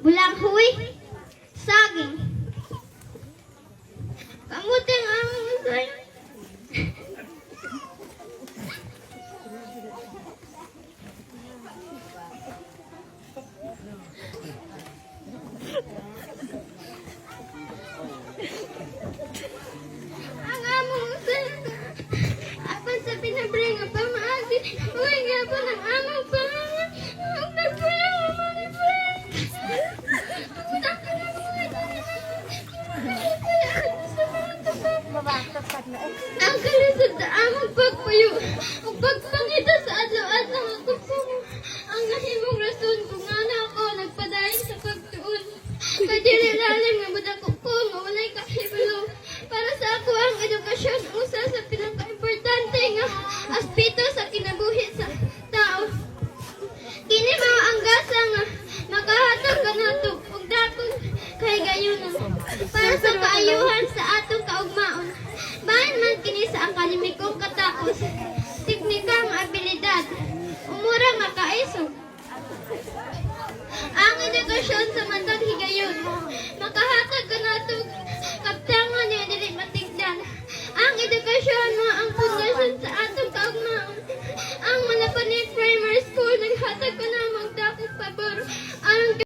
Bulanghoy, saging. Kamuting ang say. Ang among say. Apan sa pinabring nga pamaagi. Uy nga po ng among pangalan. Ang nagpulang ang mga friend. Ang kalisod na among pagpuyo. Ang pagpangita sa adlaw-adlaw nga kusumo. Ang nahimong rason kung nga na ako nagpadayon sa pagtuon. Kadili lalim nga budak ko nga walay kahibalo. Para sa ako ang edukasyon usa sa pinaka-importante nga aspeto sa kinabuhi sa tao. Kini mao ang gasa nga makahatag kanato og dakong kahigayunan para sa kaayuhan sa atong kaugmaon. Bahin man kini sa akademikong katapos, teknikang abilidad, umura nga kaisog. Ang edukasyon sa matag higayon